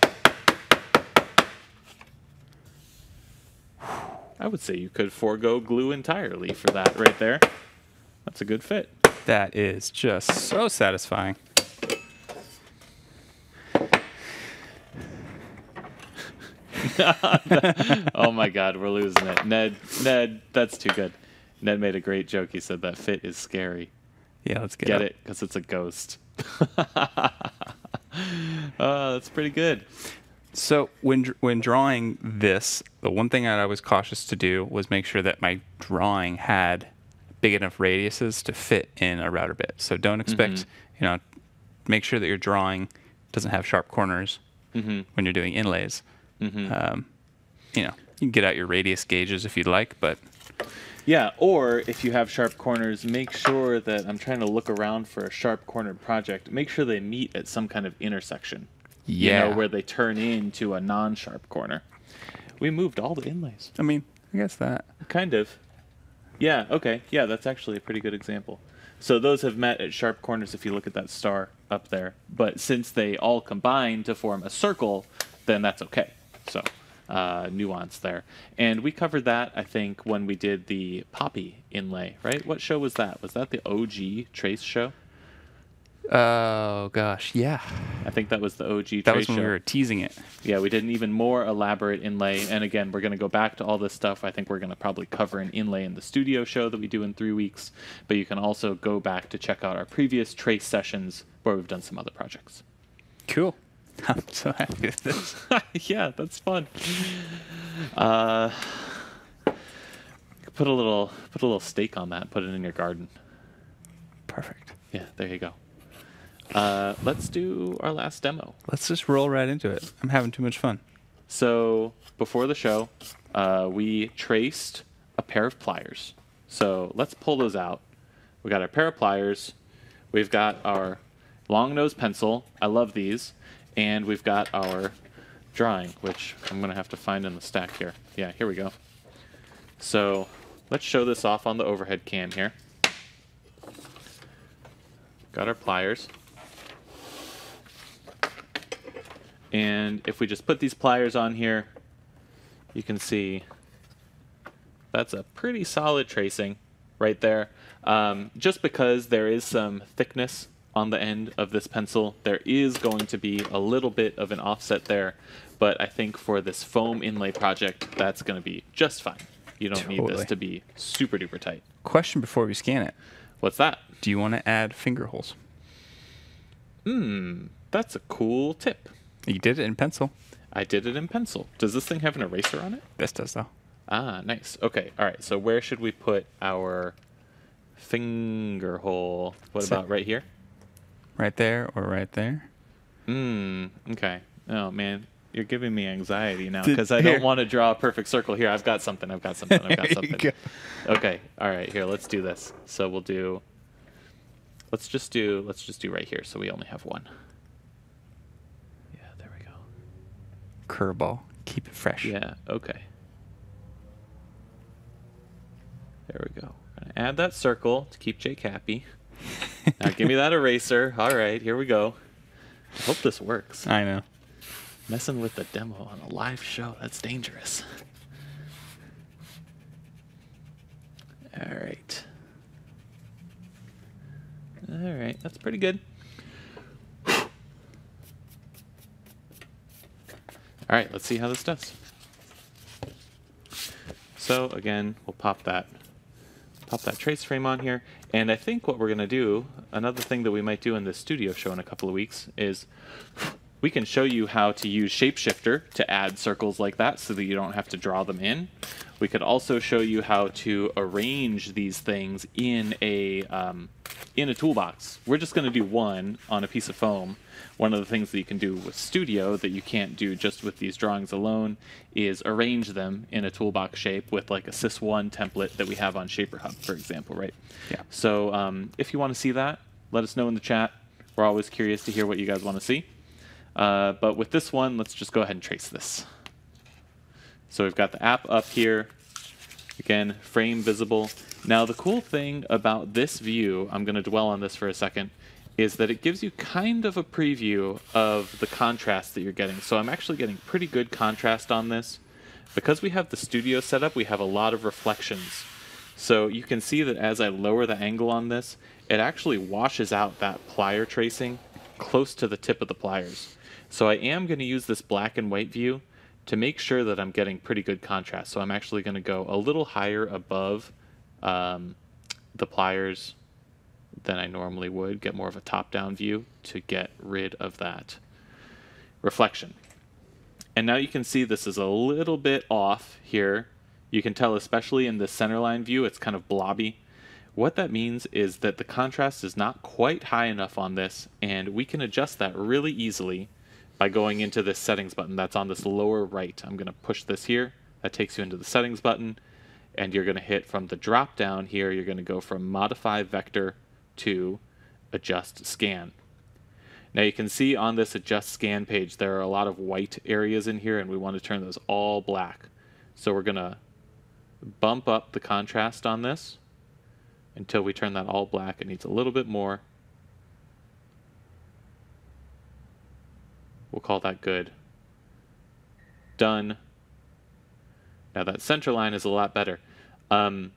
Speaker 2: I would say you could forego glue entirely for that right there. That's a good fit.
Speaker 1: That is just so satisfying.
Speaker 2: Oh my God, we're losing it. Ned, that's too good. Ned made a great joke. He said that fit is scary.
Speaker 1: Yeah, let's
Speaker 2: get it because it's a ghost. That's pretty good.
Speaker 1: So when drawing this, the one thing that I was cautious to do was make sure that my drawing had big enough radiuses to fit in a router bit. So don't expect, make sure that your drawing doesn't have sharp corners when you're doing inlays. You can get out your radius gauges if you'd like, but...
Speaker 2: Yeah, or if you have sharp corners, make sure that, I'm trying to look around for a sharp cornered project, make sure they meet at some kind of intersection.
Speaker 1: Yeah.
Speaker 2: Where they turn into a non-sharp corner. We moved all the inlays.
Speaker 1: I mean, I guess that.
Speaker 2: Kind of. Yeah, okay. Yeah, that's actually a pretty good example. So those have met at sharp corners if you look at that star up there. But since they all combine to form a circle, then that's okay. So nuance there. And we covered that, I think, when we did the poppy inlay, right? What show was that? Was that the OG Trace show?
Speaker 1: Oh, gosh. Yeah.
Speaker 2: I think that was the OG
Speaker 1: That
Speaker 2: Trace
Speaker 1: was when
Speaker 2: show.
Speaker 1: we were teasing it.
Speaker 2: Yeah, we did an even more elaborate inlay. And again, we're going to go back to all this stuff. I think we're going to probably cover an inlay in the studio show that we do in 3 weeks. But you can also go back to check out our previous trace sessions where we've done some other projects.
Speaker 1: Cool. I'm so happy with this.
Speaker 2: Yeah, that's fun. Put a little stake on that. Put it in your garden.
Speaker 1: Perfect.
Speaker 2: Yeah, there you go. Let's do our last demo.
Speaker 1: Let's just roll right into it. I'm having too much fun.
Speaker 2: So before the show, we traced a pair of pliers. So let's pull those out. We got our pair of pliers. We've got our long nose pencil. I love these. And we've got our drawing, which I'm going to have to find in the stack here. Yeah, here we go. So let's show this off on the overhead cam here. Got our pliers. And if we just put these pliers on here, you can see that's a pretty solid tracing right there. Just because there is some thickness on the end of this pencil, there is going to be a little bit of an offset there, but I think for this foam inlay project, that's going to be just fine. You don't need this to be super duper tight.
Speaker 1: Question before we scan it.
Speaker 2: What's that?
Speaker 1: Do you want to add finger holes?
Speaker 2: That's a cool tip.
Speaker 1: You did it in pencil.
Speaker 2: I did it in pencil. Does this thing have an eraser on it?
Speaker 1: This does, though.
Speaker 2: Ah, nice. Okay, all right. So where should we put our finger hole? What about right here?
Speaker 1: Right there or right there?
Speaker 2: Okay. Oh, man. You're giving me anxiety now because I don't want to draw a perfect circle here. I've got something.
Speaker 1: There you go.
Speaker 2: Okay. All right. Here, let's do this. So we'll do. Let's just do right here. So we only have one. Yeah. There we go.
Speaker 1: Curveball. Keep it fresh.
Speaker 2: Yeah. Okay. There we go. Gonna add that circle to keep Jake happy. Now give me that eraser. All right. Here we go. I hope this works.
Speaker 1: I know.
Speaker 2: Messing with the demo on a live show, that's dangerous. All right. All right, that's pretty good. All right, let's see how this does. So again, we'll pop that trace frame on here. And I think what we're going to do, another thing that we might do in this studio show in a couple of weeks is we can show you how to use Shapeshifter to add circles like that so that you don't have to draw them in. We could also show you how to arrange these things in a toolbox. We're just going to do one on a piece of foam. One of the things that you can do with Studio that you can't do just with these drawings alone is arrange them in a toolbox shape with like a Sys1 template that we have on Shaper Hub, for example, right?
Speaker 1: Yeah.
Speaker 2: So if you want to see that, let us know in the chat. We're always curious to hear what you guys want to see. But with this one, let's just go ahead and trace this. So we've got the app up here. Again, frame visible. Now the cool thing about this view, I'm going to dwell on this for a second, is that it gives you kind of a preview of the contrast that you're getting. So I'm actually getting pretty good contrast on this. Because we have the studio set up, we have a lot of reflections. So you can see that as I lower the angle on this, it actually washes out that plier tracing close to the tip of the pliers. So I am going to use this black and white view to make sure that I'm getting pretty good contrast. So I'm actually going to go a little higher above the pliers than I normally would, get more of a top-down view to get rid of that reflection. And now you can see this is a little bit off here. You can tell, especially in the centerline view, it's kind of blobby. What that means is that the contrast is not quite high enough on this, and we can adjust that really easily by going into this settings button that's on this lower right. I'm going to push this here. That takes you into the settings button, and you're going to hit from the drop down here, you're going to go from modify vector to adjust scan. Now you can see on this adjust scan page there are a lot of white areas in here, and we want to turn those all black. So we're going to bump up the contrast on this, until we turn that all black. It needs a little bit more. We'll call that good. Done. Now that center line is a lot better. I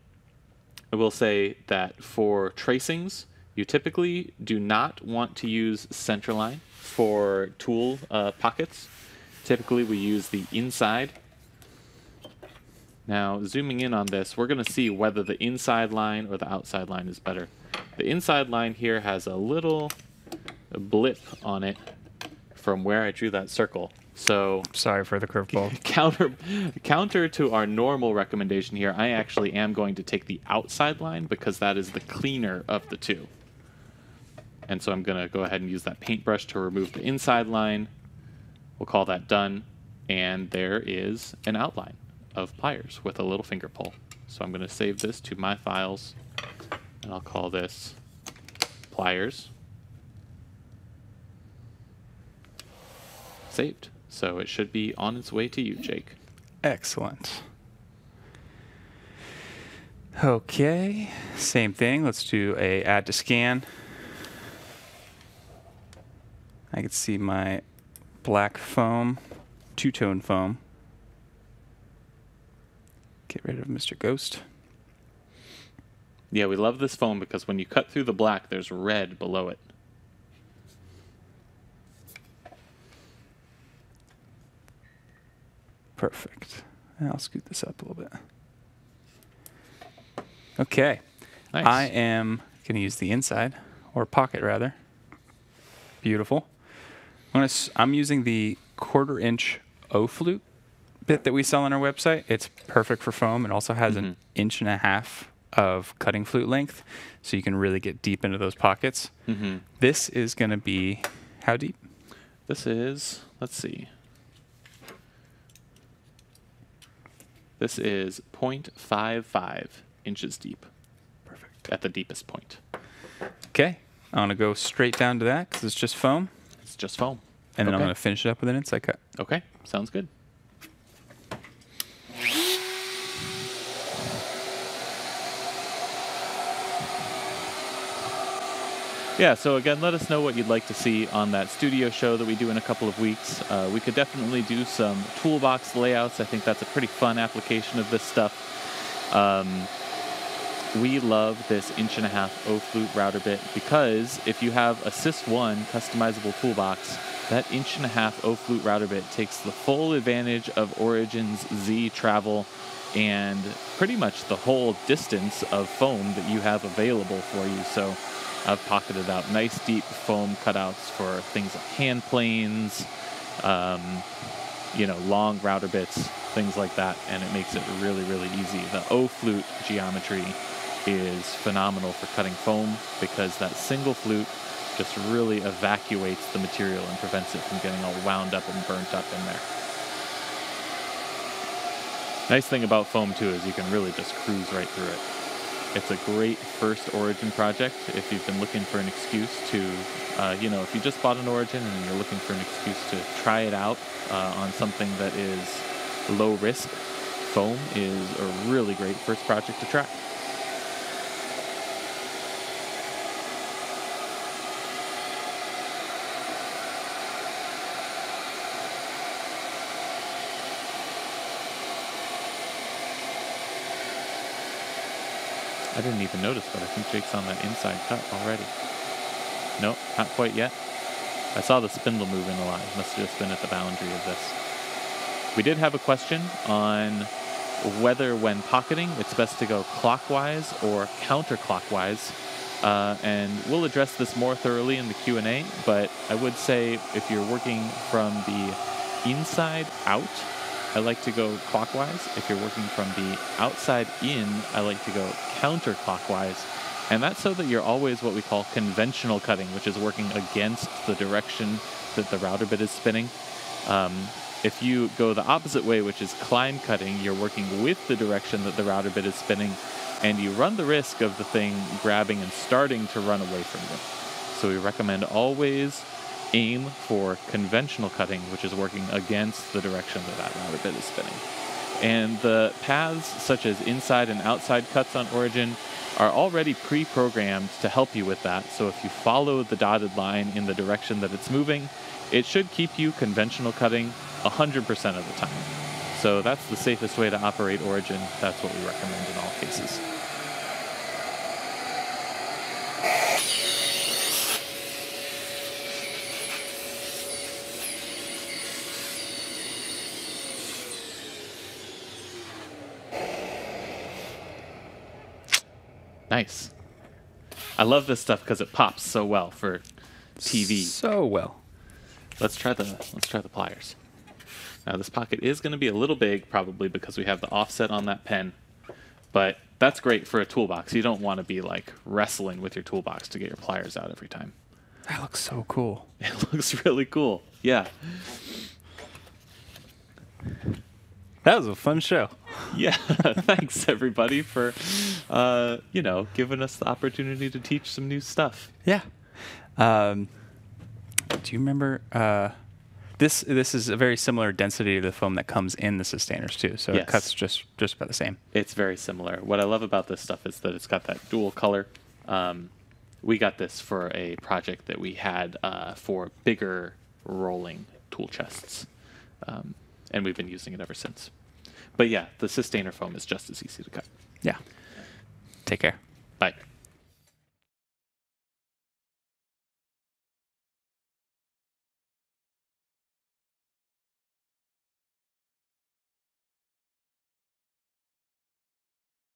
Speaker 2: will say that for tracings, you typically do not want to use centerline for tool pockets. Typically we use the inside. Now zooming in on this, we're going to see whether the inside line or the outside line is better. The inside line here has a little blip on it from where I drew that circle. So
Speaker 1: Sorry for the curveball.
Speaker 2: counter to our normal recommendation here, I actually am going to take the outside line because that is the cleaner of the two. And so I'm going to go ahead and use that paintbrush to remove the inside line. We'll call that done. And there is an outline of pliers with a little finger pull. So I'm going to save this to my files, and I'll call this pliers. Saved. So it should be on its way to you, Jake.
Speaker 1: Excellent. Okay, same thing. Let's do a add to scan. I can see my black foam, two-tone foam. Get rid of Mr. Ghost.
Speaker 2: Yeah, we love this foam because when you cut through the black, there's red below it.
Speaker 1: Perfect. And I'll scoot this up a little bit. Okay.
Speaker 2: Nice.
Speaker 1: I am going to use the inside, or pocket rather. Beautiful. I'm using the 1/4 inch O-flute bit that we sell on our website. It's perfect for foam. It also has an 1.5 inches of cutting flute length, so you can really get deep into those pockets. This is going to be how deep?
Speaker 2: This is, let's see. This is 0.55 inches deep.
Speaker 1: Perfect.
Speaker 2: At the deepest point.
Speaker 1: Okay. I'm going to go straight down to that because it's just foam.
Speaker 2: It's just foam.
Speaker 1: And then I'm
Speaker 2: Okay.
Speaker 1: going to finish it up with an inside cut.
Speaker 2: Okay, sounds good. Yeah, so again, let us know what you'd like to see on that studio show that we do in a couple of weeks. We could definitely do some toolbox layouts. I think that's a pretty fun application of this stuff. We love this 1.5 O-flute router bit because if you have a Sys1 customizable toolbox, that 1.5 O-flute router bit takes the full advantage of Origin's Z travel and pretty much the whole distance of foam that you have available for you. So I've pocketed out nice deep foam cutouts for things like hand planes, long router bits, things like that, and it makes it really, really easy. The O-flute geometry is phenomenal for cutting foam because that single flute just really evacuates the material and prevents it from getting all wound up and burnt up in there. Nice thing about foam too is you can really just cruise right through it. It's a great first Origin project if you've been looking for an excuse to, if you just bought an Origin and you're looking for an excuse to try it out on something that is low risk. Foam is a really great first project to try. I didn't even notice, but I think Jake's on that inside cut already. Nope, not quite yet. I saw the spindle moving a lot. It must have just been at the boundary of this. We did have a question on whether when pocketing it's best to go clockwise or counterclockwise. And we'll address this more thoroughly in the Q&A, but I would say if you're working from the inside out, I like to go clockwise. If you're working from the outside in, I like to go counterclockwise. And that's so that you're always what we call conventional cutting, which is working against the direction that the router bit is spinning. If you go the opposite way, which is climb cutting, you're working with the direction that the router bit is spinning, and you run the risk of the thing grabbing and starting to run away from you. So we recommend always aim for conventional cutting, which is working against the direction that router bit is spinning. And the paths, such as inside and outside cuts on Origin, are already pre-programmed to help you with that. So if you follow the dotted line in the direction that it's moving, it should keep you conventional cutting 100% of the time. So that's the safest way to operate Origin. That's what we recommend in all cases. Nice. I love this stuff because it pops so well for TV.
Speaker 1: So well.
Speaker 2: Let's try the pliers. Now this pocket is going to be a little big, probably because we have the offset on that pen, but that's great for a toolbox. You don't want to be like wrestling with your toolbox to get your pliers out every time.
Speaker 1: That looks so cool.
Speaker 2: It looks really cool. Yeah.
Speaker 1: That was a fun show.
Speaker 2: Yeah. Thanks everybody for, giving us the opportunity to teach some new stuff.
Speaker 1: Yeah. Do you remember? This is a very similar density to the foam that comes in the sustainers too. So
Speaker 2: Yes.
Speaker 1: it cuts just about the same.
Speaker 2: It's very similar. What I love about this stuff is that it's got that dual color. We got this for a project that we had for bigger rolling tool chests. And we've been using it ever since. But yeah, the sustainer foam is just as easy to cut.
Speaker 1: Yeah. Take care.
Speaker 2: Bye.